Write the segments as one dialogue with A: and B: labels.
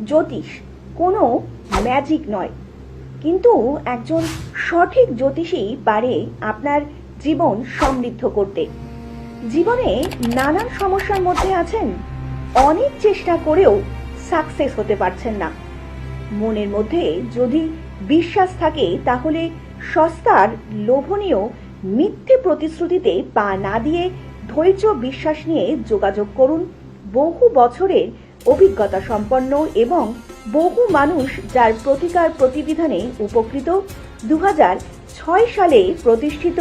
A: জ্যোতিষ কোনো ম্যাজিক নয়, কিন্তু একজন সঠিক জ্যোতিষী পারে আপনার জীবন সমৃদ্ধ করতে। জীবনে নানান সমস্যার মধ্যে আছেন, অনেক চেষ্টা করেও সাকসেস হতে পারছেন না। মনের মধ্যে যদি বিশ্বাস থাকে তাহলে সস্তার লোভনীয় মিথ্যে প্রতিশ্রুতিতে পা না দিয়ে ধৈর্য বিশ্বাস নিয়ে যোগাযোগ করুন। বহু বছরের অভিজ্ঞতা সম্পন্ন এবং বহু মানুষ যার প্রতিকার প্রতিবিধানে উপকৃত 2006 সালে প্রতিষ্ঠিত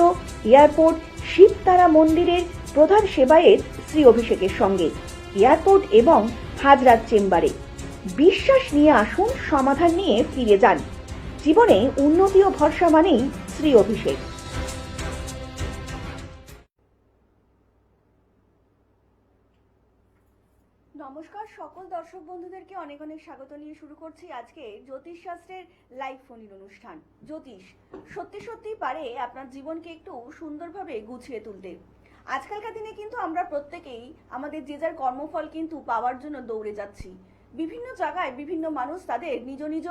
A: এয়ারপোর্ট শিবতারা মন্দিরের প্রধান সেবায়েত শ্রী অভিষেকের সঙ্গে এয়ারপোর্ট এবং হাজরাত চেম্বারে বিশ্বাস নিয়ে আসুন, সমাধান নিয়ে ফিরে যান। জীবনে উন্নতি ও ভরসা মানেই শ্রী অভিষেক। নমস্কার সকল দর্শক বন্ধুদেরকে অনেক অনেক স্বাগত নিয়ে শুরু করছি আজকে জ্যোতিষশাস্ত্রের লাইভ ফোন অনুষ্ঠান। জ্যোতিষ সত্যি সত্যি পারে আপনার জীবনকে একটু সুন্দরভাবে গুছিয়ে তুলতে। আজকালকার দিনে কিন্তু আমরা প্রত্যেকেই আমাদের যে যার কর্মফল কিন্তু পাওয়ার জন্য দৌড়ে যাচ্ছি। বিভিন্ন জায়গায় বিভিন্ন মানুষ তাদের নিজ নিজ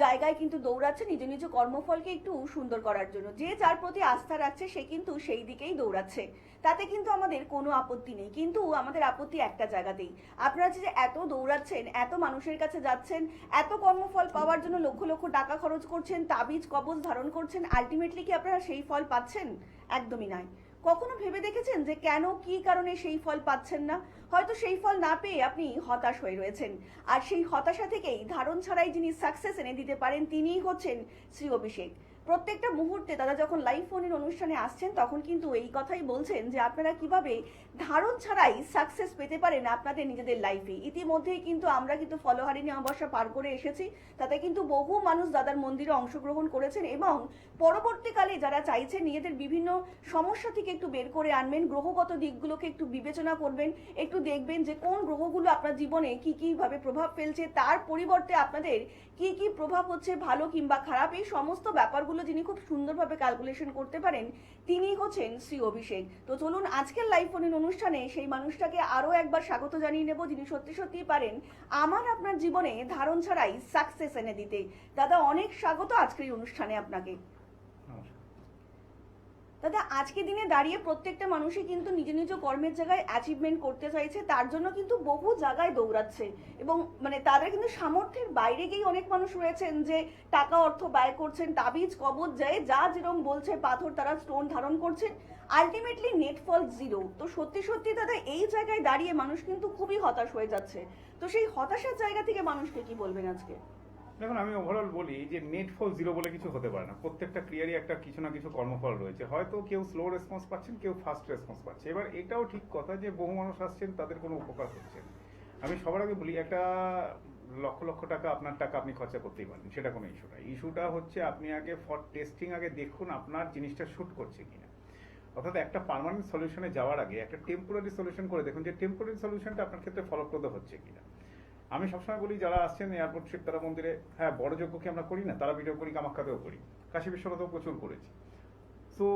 A: জায়গায় কিন্তু দৌড়াচ্ছে নিজ নিজ কর্মফলকে একটু সুন্দর করার জন্য। যে যার প্রতি আস্থা রাখছে সে কিন্তু সেই দিকেই দৌড়াচ্ছে, তাতে কিন্তু আমাদের কোনো আপত্তি নেই। কিন্তু আমাদের আপত্তি একটা জায়গাতেই, আপনারা যে এত দৌড়াচ্ছেন, এত মানুষের কাছে যাচ্ছেন, এত কর্মফল পাওয়ার জন্য লক্ষ লক্ষ টাকা খরচ করছেন, তাবিজ কবজ ধারণ করছেন, আলটিমেটলি কি আপনারা সেই ফল পাচ্ছেন? একদমই নয়। কখনো ভেবে দেখেছেন যে কেন, কি কারণে সেই ফল পাচ্ছেন না? হয়তো সেই ফল না পেয়ে আপনি হতাশ হয়ে রয়েছেন, আর সেই হতাশা থেকেই ধারণ ছাড়াই যিনি সাকসেস এনে দিতে পারেন তিনিই হচ্ছেন শ্রী অভিষেক। প্রত্যেকটা মুহূর্তে দাদা যখন লাইভ ফোনের অনুষ্ঠানে আসছেন তখন কিন্তু এই কথাই বলছেন যে আপনারা কিভাবে ধারণ ছাড়াই সাকসেস পেতে পারেন আপনাদের নিজেদের লাইফে। ইতিমধ্যেই কিন্তু আমরা কিন্তু ফলহারিণী অমাবস্যা পার করে এসেছি, তাতে কিন্তু বহু মানুষ দাদার মন্দিরে অংশগ্রহণ করেছেন এবং পরবর্তীকালে যারা চাইছেন নিজেদের বিভিন্ন সমস্যা থেকে একটু বের করে আনবেন, গ্রহগত দিকগুলোকে একটু বিবেচনা করবেন, একটু দেখবেন যে কোন গ্রহগুলো আপনার জীবনে কি কি ভাবে প্রভাব ফেলছে, তার পরিবর্তে আপনাদের কি কি প্রভাব হচ্ছে ভালো কিংবা খারাপ, এই সমস্ত ব্যাপারগুলো যিনি খুব সুন্দরভাবে ক্যালকুলেশন করতে পারেন তিনি হচ্ছেন শ্রী অভিষেক। তো চলুন আজকের লাইভ ফোন অনুষ্ঠানে সেই মানুষটাকে আরো একবার স্বাগত জানিয়ে নেব যিনি সত্যি সত্যি পারেন আমার আপনার জীবনে ধারণ ছাড়াই সাকসেস এনে দিতে। দাদা অনেক স্বাগত আজকের অনুষ্ঠানে আপনাকে। দাদা আজকে দিনে দাঁড়িয়ে প্রত্যেকটা মানুষই কিন্তু নিজ নিজ কর্মের জায়গায় অ্যাচিভমেন্ট করতে চাইছে, তার জন্য কিন্তু বহু জায়গায় দৌড়াচ্ছে এবং মানে তাদের কিন্তু সামর্থ্যের বাইরে গিয়ে অনেক মানুষ রয়েছেন যে টাকা অর্থ ব্যয় করছেন, তাবিজ কবজ যায় যা যেরকম বলছে পাথর তারা স্টোন ধারণ করছেন, আলটিমেটলি নেট ফল জিরো। তো সত্যি সত্যি দাদা এই জায়গায় দাঁড়িয়ে মানুষ কিন্তু খুবই হতাশ হয়ে যাচ্ছে। তো সেই হতাশার জায়গা থেকে মানুষকে কি বলবেন আজকে?
B: দেখুন, আমি ওভারঅল বলি যে নেট ফল জিরো বলে কিছু হতে পারে না। প্রত্যেকটা ক্রিয়ারই একটা কিছু না কিছু কর্মফল রয়েছে। হয়তো কেউ স্লো রেসপন্স পাচ্ছেন, কেউ ফাস্ট রেসপন্স পাচ্ছে। এবার এটাও ঠিক কথা যে বহু মানুষ আসছেন তাদের কোনো উপকার হচ্ছে না। আমি সবার আগে বলি, একটা লক্ষ লক্ষ টাকা আপনার টাকা আপনি খরচা করতেই পারেন, সেটা কোনো ইস্যু না। ইস্যুটা হচ্ছে আপনি আগে ফর টেস্টিং আগে দেখুন আপনার জিনিসটা শ্যুট করছে কিনা। অর্থাৎ একটা পার্মানেন্ট সলিউশনে যাওয়ার আগে একটা টেম্পোরারি সলিউশন করে দেখুন যে টেম্পোরারি সলিউশনটা আপনার ক্ষেত্রে ফলপ্রদ হচ্ছে কিনা। আমি সবসময় বলি যারা আসছেন এয়ারপোর্ট শিবতারা মন্দিরে, হ্যাঁ বড় যজ্ঞ কি আমরা করি না, তারা ভিডিও করি, কামাখ্যাতেও করি, কাশী বিশ্বনাথেও প্রচুর করেছি। সো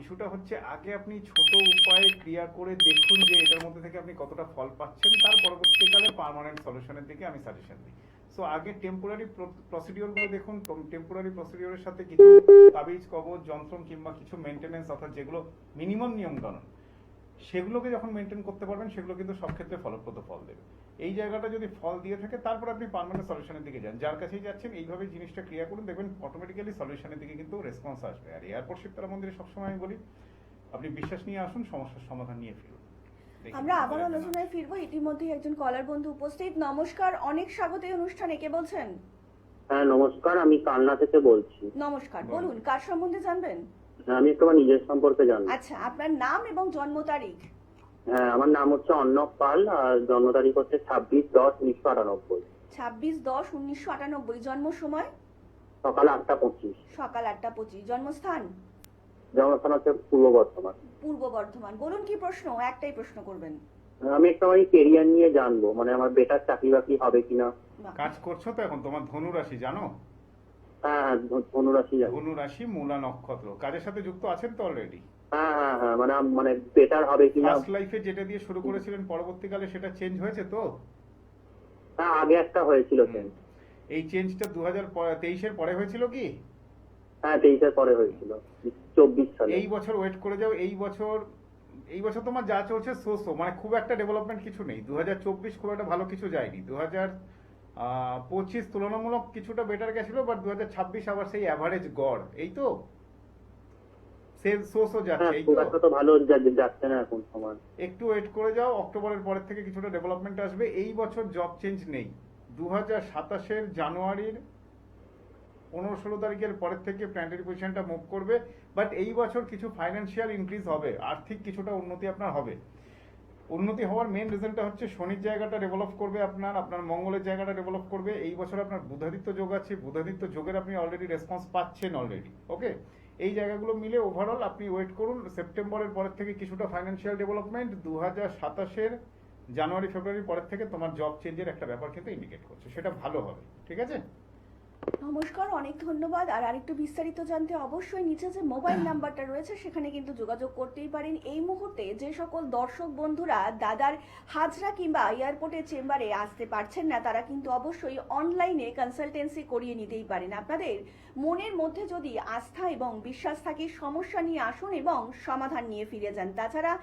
B: ইস্যুটা হচ্ছে আগে আপনি ছোট উপায়ে ক্রিয়া করে দেখুন যে এটার মধ্যে থেকে আপনি কতটা ফল পাচ্ছেন, তার পরবর্তীকালে পার্মানেন্ট সলিউশনের দিকে আমি সাজেশন দিই। সো আগে টেম্পোরারি প্রসিডিওরগুলো দেখুন, টেম্পোরারি প্রসিডিওরের সাথে কিছু তাবিজ কবজ যন্ত্র কিংবা কিছু মেনটেন্যান্স অর্থাৎ যেগুলো মিনিমাম নিয়মকানুন সেগুলোকে যখন মেনটেন করতে পারবেন সেগুলো কিন্তু সব ক্ষেত্রে ফলপ্রদ ফল দেবে। এই জায়গাটা যদি ফল দিয়ে থাকে তারপর আপনি পার্মানেন্ট সলিউশনের দিকে যান, যার কাছেই যাচ্ছেন এইভাবে জিনিসটা ক্রিয়া করুন, দেখবেন অটোমেটিক্যালি সলিউশনের দিকে কিন্তু রেসপন্স আসবে। আর এয়ারপোর্ট শিবতারা মন্দিরে সবসময় আমি বলি আপনি বিশ্বাস নিয়ে আসুন, সমস্যার সমাধান নিয়ে ফিরুন।
A: আমরা আবার আলোচনায় ফিরবো। ইতিমধ্যে একজন কলার বন্ধু উপস্থিত। নমস্কার, অনেক স্বাগত এই অনুষ্ঠানে। কে বলছেন?
C: হ্যাঁ নমস্কার, আমি কালনা থেকে বলছি।
A: নমস্কার, বলুন কার সম্বন্ধে জানবেন?
C: আমি একটু আমার নিজের সম্পর্কে জানবো।
A: আচ্ছা, আপনার নাম এবং জন্ম তারিখ?
C: হ্যাঁ, আমার নাম হচ্ছে অর্ণব পাল আর জন্ম তারিখ হচ্ছে 26/10/1998।
A: 26/10/1998। জন্ম সময়?
C: সকাল 8:25।
A: সকাল 8:25। জন্মস্থান?
C: জন্মস্থান হচ্ছে পূর্ব বর্ধমান।
A: পূর্ব বর্ধমান। বলুন কি প্রশ্ন? একটাই প্রশ্ন করবেন।
C: আমি একটু আমার কেরিয়ার নিয়ে জানবো, মানে আমার বেটার চাকরি বাকরি হবে কিনা।
B: কাজ করছো তো এখন? তোমার ধনু রাশি জানো?
C: হ্যাঁ, ধনুরাশি জানি।
B: ধনু রাশি মূলা নক্ষত্র, কাজের সাথে যুক্ত আছেন তো অলরেডি?
C: হ্যাঁ হ্যাঁ হ্যাঁ, মানে বেটার হবে কিনা।
B: ফার্স্ট লাইফে যেটা দিয়ে শুরু করেছিলেন পরবর্তীকালে সেটা চেঞ্জ হয়েছে তো?
C: হ্যাঁ, আগে একটা হয়েছিল চেঞ্জ।
B: এই চেঞ্জটা 2023-এর পরে হয়েছিল কি?
C: হ্যাঁ, 23-এর পরে হয়েছিল, 24 সালে।
B: এই বছর ওয়েট করে যাও। এই বছর তোমার যা চলছে সো মানে খুব একটা ডেভেলপমেন্ট কিছু নেই। 2024 খুব একটা ভালো কিছু যায়নি। 2025 তুলনামূলক কিছুটা বেটার গেছিল, বাট 2026 আবার সেই অ্যাভারেজ গড়। এই তো সেল সো যাচ্ছে।
C: হ্যাঁ,
B: এই
C: খুব
B: তো
C: একটা তো ভালো যাচ্ছে না এখন সময়।
B: একটু ওয়েট করে যাও, অক্টোবরের পরের থেকে কিছুটা ডেভেলপমেন্ট আসবে। এই বছর জব চেঞ্জ নেই। 2027-এর জানুয়ারির 15-16 তারিখের পরের থেকে প্ল্যানেটারি পজিশনটা মুভ করবে। বাট এই বছর কিছু ফাইন্যান্সিয়াল ইনক্রিজ হবে, আর্থিক কিছুটা উন্নতি আপনার হবে। উন্নতি হওয়ার মেন রিজনটা হচ্ছে শনির জায়গাটা ডেভেলপ করবে, আপনার মঙ্গলের জায়গাটা ডেভেলপ করবে। এই বছর আপনার বুধাদিত্য যোগ আছে, বুধাদিত্য যোগের আপনি অলরেডি রেসপন্স পাচ্ছেন অলরেডি। ওকে, এই জায়গাগুলো মিলে ওভারঅল আপনি ওয়েট করুন। সেপ্টেম্বরের পরের থেকে কিছুটা ফাইন্যান্সিয়াল ডেভেলপমেন্ট, 2027-এর জানুয়ারি ফেব্রুয়ারির পরের থেকে তোমার জব চেঞ্জের একটা ব্যাপার কিন্তু ইন্ডিকেট করছে, সেটা ভালো হবে। ঠিক আছে?
A: নমস্কার, অনেক ধন্যবাদ। আর আরেকটু বিস্তারিত জানতে অবশ্যই নিচে যে মোবাইল নাম্বারটা রয়েছে সেখানে কিন্তু যোগাযোগ করতেই পারেন। এই মুহূর্তে যে সকল দর্শক বন্ধুরা দাদার হাজরা কিংবা এয়ারপোর্টে চেম্বারে আসতে পারছেন না, তারা কিন্তু অবশ্যই অনলাইনে কনসালটেন্সি করিয়ে নিতেই পারেন। আপনাদের মনের মধ্যে যদি আস্থা এবং বিশ্বাস থাকে, সমস্যা নিয়ে আসুন এবং সমাধান নিয়ে ফিরে যান। তাছাড়া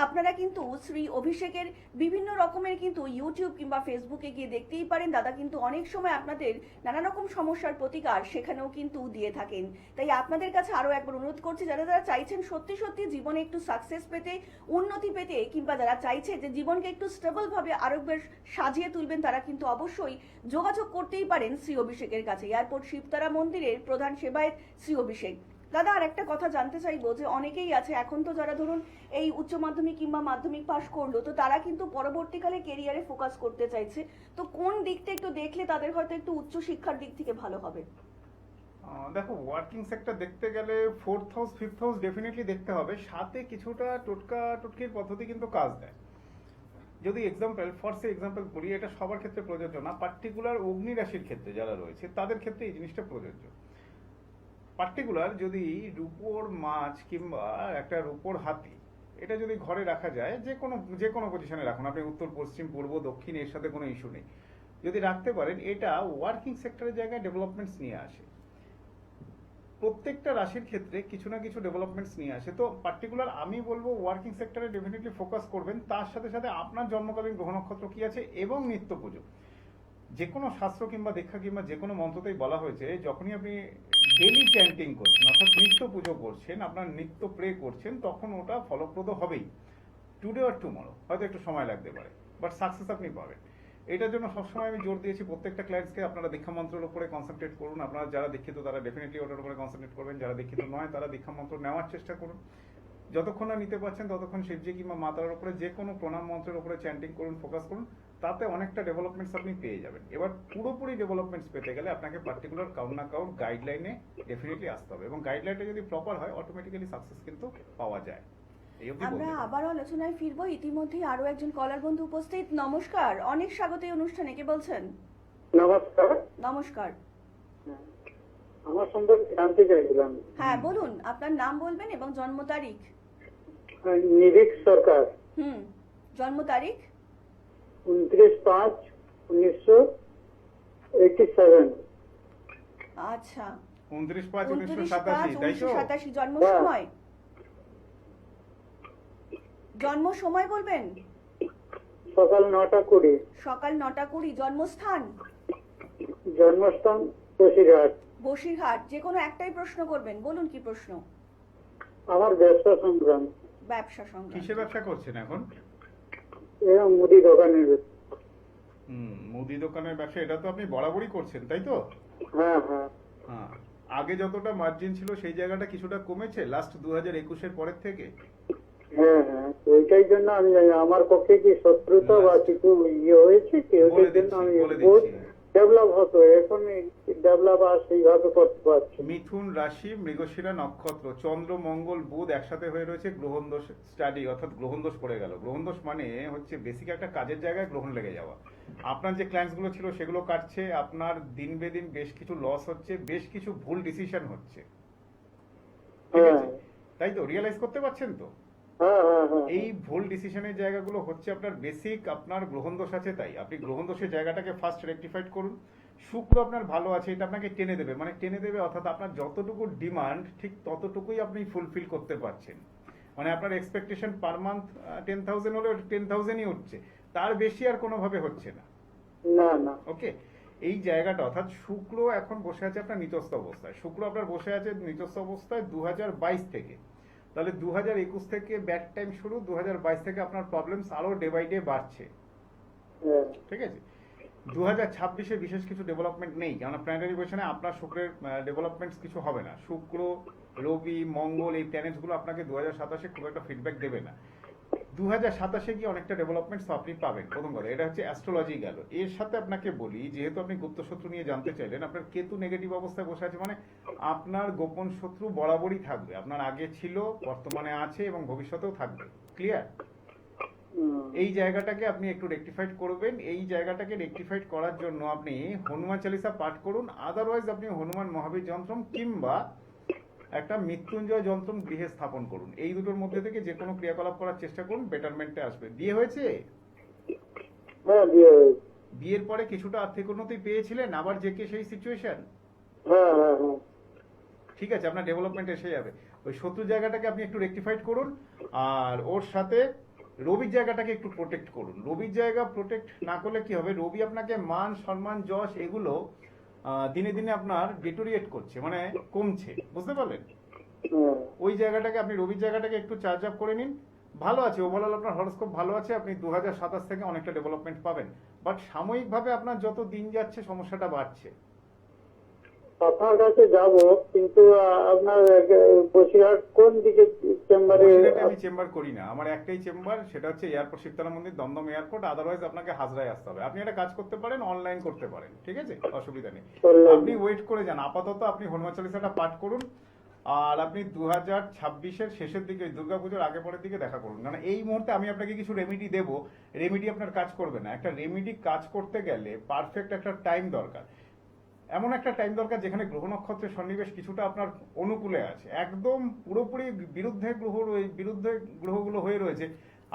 A: আপনারা কিন্তু শ্রী অভিষেকের বিভিন্ন রকমের কিন্তু ইউটিউব কিংবা ফেসবুকে গিয়ে দেখতেই পারেন। দাদা কিন্তু অনেক সময় আপনাদের নানা রকম সমস্যার প্রতিকার সেখানেও কিন্তু দিয়ে থাকেন। তাই আপনাদের কাছে আরো একবার অনুরোধ করছি, যারা যারা চাইছেন সত্যি সত্যি জীবনে একটু সাকসেস পেতে, উন্নতি পেতে, কিংবা যারা চাইছে যে জীবনকে একটু স্টেবল ভাবে আরো বেশ সাজিয়ে তুলবেন, তারা কিন্তু অবশ্যই যোগাযোগ করতেই পারেন শ্রী অভিষেকের কাছে। এয়ারপোর্ট শিবতারা মন্দিরের প্রধান সেবায়ত শ্রী অভিষেক। দাদা আর একটা কথা জানতে চাইবো, যে অনেকেই আছে এখন তো যারা ধরুন এই উচ্চ মাধ্যমিক কিংবা মাধ্যমিক পাশ করলো, তো তারা কিন্তু পরবর্তীকালে কেরিয়ারে ফোকাস করতে চাইছে, তো কোন দিকটা একটু দেখলে তাদের হয়তো একটু উচ্চ শিক্ষার দিক থেকে ভালো হবে?
B: দেখো, ওয়ার্কিং সেক্টর দেখতে গেলে 4th house 5th house definitely দেখতে হবে, সাথে কিছুটা টটকির পদ্ধতি কিন্তু কাজ দেয়। যদি এক্সাম্পল বলি, এটা সবার ক্ষেত্রে প্রযোজ্য না, পার্টিকুলার অগ্নি রাশির ক্ষেত্রে যারা রয়েছে তাদের ক্ষেত্রে এই জিনিসটা প্রযোজ্য। পার্টিকুলার যদি রূপোর মাছ কিংবা একটা রূপোর হাতি, এটা যদি ঘরে রাখা যায়, যে কোনো পজিশনে রাখুন, আপনি উত্তর পশ্চিম পূর্ব দক্ষিণ, এর সাথে কোনো ইস্যু নেই। যদি রাখতে পারেন, এটা ওয়ার্কিং সেক্টরের জায়গায় ডেভেলপমেন্টস নিয়ে আসে। প্রত্যেকটা রাশির ক্ষেত্রে কিছু না কিছু ডেভেলপমেন্টস নিয়ে আসে। তো পার্টিকুলার আমি বলবো ওয়ার্কিং সেক্টরে ডেফিনেটলি ফোকাস করবেন। তার সাথে সাথে আপনার জন্মকালীন গ্রহ নক্ষত্র কি আছে এবং নিত্য পুজো। যে কোনো শাস্ত্র কিংবা দীক্ষা কিংবা যে কোনো মন্ত্রতেই বলা হয়েছে, যখনই আপনি ডেলি চ্যান্টিং করছেন, অর্থাৎ নিত্য পুজো করছেন, আপনার নিত্য প্রে করছেন, তখন ওটা ফলপ্রদ হবেই। টুডে অর টুমরো হয়তো একটু সময় লাগতে পারে, বাট সাকসেস আপনি পাবেন। এটার জন্য সবসময় আমি জোর দিয়েছি প্রত্যেকটা ক্লায়েন্টসকে, আপনারা দীক্ষা মন্ত্রের উপরে কনসেন্ট্রেট করুন। আপনারা যারা দীক্ষিত তারা ডেফিনেটলি ওটার উপরে কনসেন্ট্রেট করবেন, যারা দীক্ষিত নয় তারা দীক্ষা মন্ত্র নেওয়ার চেষ্টা করুন। যতক্ষণ না নিতে পারছেন ততক্ষণ শিবজি কিংবা মা তারার উপরে যে কোনো প্রণাম মন্ত্রের উপরে চ্যান্টিং করুন, ফোকাস করুন, তাতে অনেকটা ডেভেলপমেন্টস আপনি পেয়ে যাবেন। এবার পুরোপুরি ডেভেলপমেন্টস পেতে গেলে আপনাকে পার্টিকুলার কাউন্ট না কাউন্ট গাইডলাইনে ডেফিনেটলি আসতে হবে, এবং গাইডলাইনটা যদি প্রপার হয় অটোমেটিক্যালি সাকসেস কিন্তু পাওয়া যায়। এই অবধি
A: আমরা
B: বলতে পারি।
A: আবারও আলোচনায় ফিরবো। ইতিমধ্যেই আরো একজন কলার বন্ধু উপস্থিত। নমস্কার, অনেক স্বাগত এই অনুষ্ঠানে। কে বলছেন?
C: নমস্কার।
A: নমস্কার।
C: আমার সম্পর্কে জানতে চাইছিলাম।
A: হ্যাঁ বলুন, আপনার নাম বলবেন এবং জন্ম তারিখ।
C: নিরিক সরকার,
A: জন্ম তারিখ
C: 29/5/1987।
A: আচ্ছা,
B: 29/5/1987, তাই তো?
A: 1987। জন্ম
C: হ্যাঁ।
A: সময়, জন্ম সময় বলবেন।
C: সকাল 9টা 20।
A: সকাল 9টা 20। জন্মস্থান
C: জন্মস্থান বসিরহাট।
A: বসিরহাট। যে কোনো একটাই প্রশ্ন করবেন, বলুন কি প্রশ্ন?
C: আমার ব্যবসা সংক্রান্ত।
A: ব্যবসা সংক্রান্ত।
B: কিসের ব্যবসা করছেন এখন?
C: এরকম মুদি দোকানের।
B: মুদি দোকানের ব্যবসা, এটা তো আপনি বরাবরই করছেন, তাই তো?
C: হ্যাঁ হ্যাঁ।
B: হ্যাঁ, আগে যতটা মার্জিন ছিল সেই জায়গাটা কিছুটা কমেছে লাস্ট 2021-এর পরের থেকে।
C: হ্যাঁ হ্যাঁ, ওইটাই জন্য আমি আমার পক্ষে কি শত্রুতা বা কিছু হয়েছে কি,
B: বলে
C: ওইটার জন্য
B: দিচ্ছি,
C: আমি
B: বলে
C: বহুত
B: দিচ্ছি।
C: ডেভেলপ হতো, এখন ডেভেলপ আর সেইভাবে করতে পারছি না।
B: মিথুন রাশি, মৃগশিরা নক্ষত্র, চন্দ্র মঙ্গল বুধ একসাথে হয়ে রয়েছে, গ্রহণ দোষ স্টাডি, অর্থাৎ গ্রহণ দোষ পড়ে গেল। গ্রহণ দোষ মানে হচ্ছে বেসিক একটা কাজের জায়গায় গ্রহণ লেগে যাওয়া। আপনার যে ক্লায়েন্টস গুলো ছিল সেগুলো কাটছে, আপনার দিন বেদিন বেশ কিছু লস হচ্ছে, বেশ কিছু ভুল ডিসিশন হচ্ছে, ঠিক আছে?
C: হ্যাঁ।
B: তাই তো রিয়েলাইজ করতে পারছেন তো?
C: হ্যাঁ হ্যাঁ হ্যাঁ
B: এই ভুল ডিসিশনের জায়গাগুলো হচ্ছে আপনার বেসিক আপনার গ্রহণ দোষ আছে, তাই আপনি গ্রহণ দোষের জায়গাটাকে ফার্স্ট রেকটিফাইড করুন। শুক্র আপনার ভালো আছে, এটা আপনাকে টেনে দেবে, মানে টেনে দেবে অর্থাৎ আপনার যতটুকু ডিমান্ড ঠিক ততটুকুই আপনি ফুলফিল করতে পারছেন। মানে আপনার এক্সপেকটেশন পার মান্থ 10,000 হলে 10,000ই উঠছে, তার বেশি আর কোনোভাবে হচ্ছে না।
C: না না
B: ওকে, এই জায়গাটা অর্থাৎ শুক্র এখন বসে আছে আপনার নিচস্থ অবস্থায়, শুক্র আপনার বসে আছে নিচস্থ অবস্থায় 2022 থেকে, তাহলে 2021 থেকে ব্যাড টাইম শুরু, 2022 থেকে আপনার প্রবলেমস আরো ডে বাই ডে বাড়ছে।
C: হ্যাঁ
B: ঠিক আছে, 2026-এ বিশেষ কিছু ডেভেলপমেন্ট নেই, কারণ প্ল্যানেটারি পজিশনে আপনার শুক্রের ডেভেলপমেন্টস কিছু হবে না। শুক্র, রবি, মঙ্গল এই প্ল্যানেটসগুলো আপনাকে 2027-এ খুব একটা ফিডব্যাক দেবে না। 2027-এ গিয়ে অনেকটা ডেভেলপমেন্টস আপনি পাবেন। প্রথম কথা, এটা হচ্ছে অ্যাস্ট্রোলজি গেল। এর সাথে আপনাকে বলি, যেহেতু আপনি গুপ্ত শত্রু নিয়ে জানতে চাইলেন, আপনার কেতু নেগেটিভ অবস্থায় বসে আছে, মানে আপনার গোপন শত্রু বরাবরই থাকবে, আপনার আগে ছিল, বর্তমানে আছে এবং ভবিষ্যতেও থাকবে। ক্লিয়ার? এই জায়গাটাকে আপনি একটু রেকটিফাইড করবেন। এই জায়গাটাকে রেকটিফাইড করার জন্য আপনি হনুমান চালিসা পাঠ করুন, আদারওয়াইজ আপনি হনুমান মহাবীর যন্ত্রম কিংবা একটা মৃত্যুঞ্জয় যন্ত্রম গৃহে স্থাপন করুন। এই দুটোর মধ্যে থেকে যে কোনো ক্রিয়াকলাপ করার চেষ্টা করুন, বেটারমেন্টে আসবে। বিয়ে হয়েছে?
C: হ্যাঁ বিয়ে হয়েছে।
B: বিয়ের পরে কিছুটা আর্থিক উন্নতি পেয়েছিলেন, আবার যে কে সেই সিচুয়েশন?
C: হ্যাঁ হ্যাঁ হ্যাঁ
B: ঠিক আছে, আপনার ডেভেলপমেন্ট এসে যাবে। ওই শত্রু জায়গাটাকে আপনি একটু রেকটিফাইড করুন, আর ওর সাথে রবির জায়গাটাকে একটু প্রোটেক্ট করুন। রবির জায়গা প্রোটেক্ট না করলে কি হবে, রবি আপনাকে মান সম্মান যশ এগুলো দিনে দিনে আপনার ডিটোরিয়েট করছে, মানে কমছে, বুঝতে পারলেন?
C: হ্যাঁ
B: ওই জায়গাটাকে আপনি রবির জায়গাটাকে একটু চার্জ আপ করে নিন। ভালো আছে, ওভারঅল আপনার হরোস্কোপ ভালো আছে, আপনি 2027 থেকে অনেকটা ডেভেলপমেন্ট পাবেন। বাট সাময়িকভাবে আপনার যত দিন যাচ্ছে সমস্যাটা বাড়ছে।
C: আপনার কাছে যাব, কিন্তু আপনার বসিরহাট কোন দিকে চেম্বারে?
B: বসিরহাটে আমি চেম্বার করি না, আমার একটাই চেম্বার, সেটা হচ্ছে এয়ারপোর্ট শীতলা মন্দির, দমদম এয়ারপোর্ট। আদারওয়াইজ আপনাকে হাজরায় আসতে হবে। আপনি একটা কাজ করতে পারেন, অনলাইন করতে পারেন, ঠিক আছে, অসুবিধা নেই। আপনি ওয়েট করে যান, আপাতত আপনি হনুমান চালিসাটা পাঠ করুন, আর আপনি 2026-এর শেষের দিকে, দুর্গাপুজোর আগে পরের দিকে দেখা করুন। কারণ এই মুহূর্তে আমি আপনাকে কিছু রেমেডি দেবো, রেমেডি আপনার কাজ করবে না। একটা রেমেডি কাজ করতে গেলে পারফেক্ট একটা টাইম দরকার, এমন একটা টাইম দরকার যেখানে গ্রহ নক্ষত্রের সন্নিবেশ কিছুটা আপনার অনুকূলে আছে, একদম পুরোপুরি বিরুদ্ধে গ্রহগুলো হয়ে রয়েছে।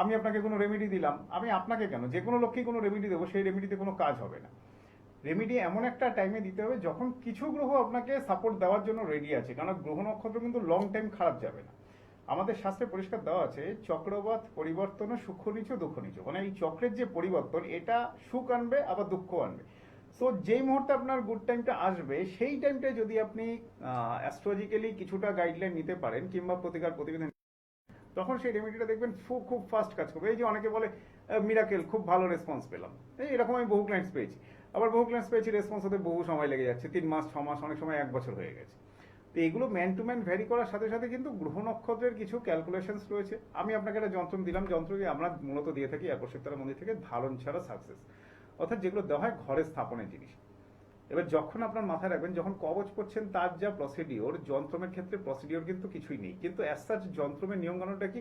B: আমি আপনাকে কোনো রেমেডি দিলাম, আমি আপনাকে কেন, যে কোনো লোককেই কোনো রেমেডি দেবো, সেই রেমেডিতে কোনো কাজ হবে না। রেমেডি এমন একটা টাইমে দিতে হবে যখন কিছু গ্রহ আপনাকে সাপোর্ট দেওয়ার জন্য রেডি আছে, কারণ গ্রহ নক্ষত্র কিন্তু লং টাইম খারাপ যাবে না। আমাদের শাস্ত্রে পরিষ্কার দেওয়া আছে, চক্রবাত পরিবর্তন সুখ নিচ দুঃখ নিচ, মানে এই চক্রের যে পরিবর্তন, এটা সুখ আনবে আবার দুঃখ আনবে। সো যেই মুহূর্তে আপনার গুড টাইমটা আসবে, সেই টাইমটা যদি আপনি অ্যাস্ট্রোলজিক্যালি কিছুটা গাইডলাইন নিতে পারেন কিংবা প্রতিকার প্রতিবিধান, তখন সেই রেমেডিটা দেখবেন খুব ফাস্ট কাজ করবে। এই যে অনেকে বলে মিরাকেল, খুব ভালো রেসপন্স পেলাম, এই এরকম আমি বহু ক্লায়েন্টস পেয়েছি। আবার বহু ক্লায়েন্টস পেয়েছি রেসপন্স হতে বহু সময় লেগে যাচ্ছে, 3 মাস 6 মাস, অনেক সময় 1 বছর হয়ে গেছে। তো এগুলো ম্যান টু ম্যান ভ্যারি করার সাথে সাথে কিন্তু গ্রহ নক্ষত্রের কিছু ক্যালকুলেশনস রয়েছে। আমি আপনাকে একটা যন্ত্র দিলাম, যন্ত্রকে আমরা মূলত দিয়ে থাকি এয়ারপোর্ট শীতলা মন্দির থেকে, ধারণ ছাড়া সাকসেস, অর্থাৎ যেগুলো দেওয়া হয় ঘরে স্থাপনের জিনিস। এবার যখন আপনার মাথায় রাখবেন, যখন কবচ করছেন তার যা প্রসিডিওর, যন্ত্রমের ক্ষেত্রে প্রসিডিওর কিন্তু কিছুই নেই, কিন্তু অ্যাজ সাচ যন্ত্রমের নিয়মকানুনটা কি,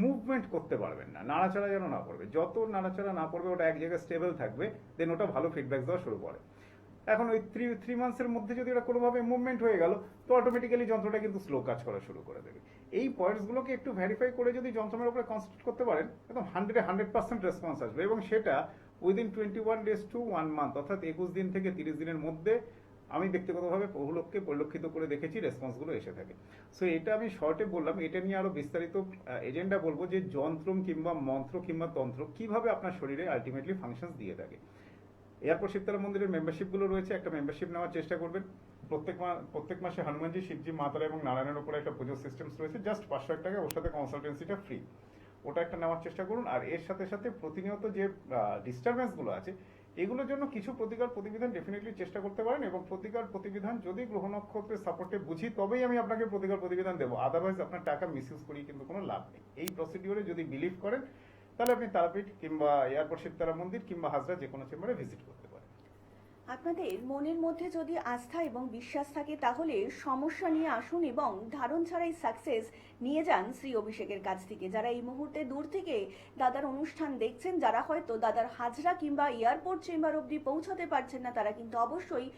B: মুভমেন্ট করতে পারবেন না, নাড়াচাড়া যেন না পড়বে। যত নাড়াচাড়া না পড়বে, ওটা এক জায়গায় স্টেবল থাকবে, দেন ওটা ভালো ফিডব্যাক দেওয়া শুরু করে। এখন ওই 3 মান্থসের মধ্যে যদি ওটা কোনোভাবে মুভমেন্ট হয়ে গেল, তো অটোমেটিক্যালি যন্ত্রটা কিন্তু স্লো কাজ করা শুরু করে দেবে। এই পয়েন্টসগুলোকে একটু ভেরিফাই করে যদি যন্ত্রমের উপরে কনসেন্ট্রেট করতে পারেন, একদম 100% রেসপন্স আসবে, এবং সেটা উইদিন 21 days to 1 month, অর্থাৎ 21 দিন থেকে 30 দিনের মধ্যে আমি ব্যক্তিগতভাবে বহু লোককে পরিলক্ষিত করে দেখেছি, রেসপন্সগুলো এসে থাকে। সো এটা আমি শর্টে বললাম, এটা নিয়ে আরো বিস্তারিত এজেন্ডা বলবো যে যন্ত্রম কিংবা মন্ত্র কিংবা তন্ত্র কিভাবে আপনার শরীরে আলটিমেটলি ফাংশনস দিয়ে থাকে। এয়ারপোর্ট শীতলা মন্দিরের মেম্বারশিপগুলো রয়েছে, একটা মেম্বারশিপ নেওয়ার চেষ্টা করবেন। প্রত্যেক মাসে হনুমানজি, শিবজি, মাতারা এবং নারায়ণের উপরে একটা পুজো সিস্টেমস রয়েছে, জাস্ট 500 টাকা, ওর সাথে কনসালটেন্সিটা ফ্রি, ওটা একটা নেওয়ার চেষ্টা করুন। আর এর সাথে সাথে প্রতিনিয়ত যে ডিস্টারবেন্সগুলো আছে, এগুলোর জন্য কিছু প্রতিকার প্রতিবিধান ডেফিনেটলি চেষ্টা করতে পারেন, এবং প্রতিকার প্রতিবিধান যদি গ্রহ নক্ষত্রের সাপোর্টে বুঝি তবেই আমি আপনাকে প্রতিকার প্রতিবিধান দেবো, আদারওয়াইজ আপনার টাকা মিসইউজ করিয়ে কিন্তু কোনো লাভ নেই। এই প্রসিডিওরে যদি বিলিভ করেন, তাহলে আপনি তারাপীঠ কিংবা এয়ারপোর্ট শীতলা মন্দির কিংবা হাজরা যে কোনো চেম্বারে ভিজিট করতে পারেন।
A: আপনাদের মনের মধ্যে যদি আস্থা এবং বিশ্বাস থাকে, তাহলে সমস্যা নিয়ে আসুন এবং ধারণ ছাড়াই সাকসেস নিয়ে যান শ্রী অভিষেকের কাছ থেকে। যারা এই মুহূর্তে দূর থেকে দাদার অনুষ্ঠান দেখছেন, যারা হয়তো দাদার হাজরা কিংবা এয়ারপোর্ট চেম্বার অবধি পৌঁছাতে পারছেন না, তারা কিন্তু অবশ্যই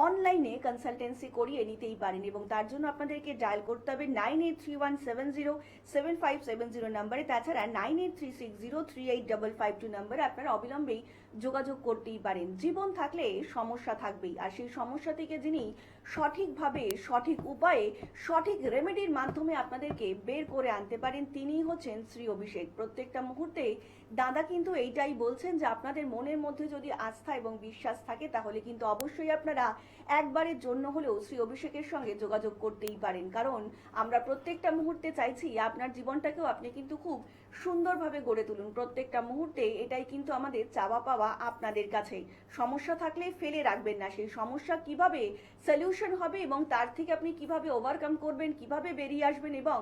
A: অনলাইনে কনসালটেন্সি করিয়ে নিতেই পারেন এবং তার জন্য আপনাদেরকে ডায়াল করতে হবে 9831707570 নাম্বারে। তাছাড়া 9836038552 নাম্বারে আপনারা অবিলম্বেই যোগাযোগ করতেই পারেন। জীবন থাকলে সমস্যা থাকবেই, আর সেই সমস্যা থেকে যিনি সঠিকভাবে, সঠিক উপায়ে, সঠিক রেমেডির মাধ্যমে আপনাদেরকে বের করে আনতে পারেন, তিনিই হচ্ছেন শ্রী অভিষেক। প্রত্যেকটা মুহূর্তে দাদা কিন্তু এইটাই বলছেন যে আপনাদের মনের মধ্যে যদি আস্থা এবং বিশ্বাস থাকে তাহলে কিন্তু অবশ্যই আপনারা একবারের জন্য হলেও শ্রী অভিষেকের সঙ্গে যোগাযোগ করতেই পারেন। কারণ আমরা প্রত্যেকটা মুহূর্তে চাইছি আপনার জীবনটাকেও আপনি কিন্তু খুব সুন্দরভাবে গড়ে তুলুন। প্রত্যেকটা মুহূর্তে এটাই কিন্তু আমাদের চাওয়া পাওয়া আপনাদের কাছে। সমস্যা থাকলে ফেলে রাখবেন না, সেই সমস্যা কিভাবে সলিউশন হবে এবং তার থেকে আপনি কিভাবে ওভারকাম করবেন, কিভাবে বেরিয়ে আসবেন এবং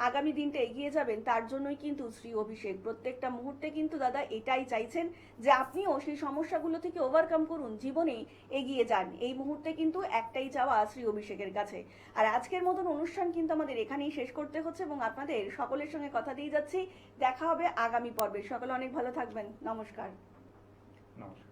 A: আগামী দিনটা এগিয়ে যাবেন, তার জন্যই কিন্তু শ্রী অভিষেক। প্রত্যেকটা মুহূর্তে কিন্তু দাদা এটাই চাইছেন যে আপনিও সেই সমস্যাগুলো থেকে ওভারকাম করুন, জীবনে এগিয়ে যান। এই মুহূর্তে কিন্তু একটাই চাওয়া শ্রী অভিষেকের কাছে। আর আজকের মতন অনুষ্ঠান কিন্তু আমাদের এখানেই শেষ করতে হচ্ছে এবং আপনাদের সকলের সঙ্গে কথা দিয়ে যাচ্ছি। দেখা হবে আগামী পর্বে। সকলে অনেক ভালো থাকবেন। নমস্কার।
B: নমস্কার।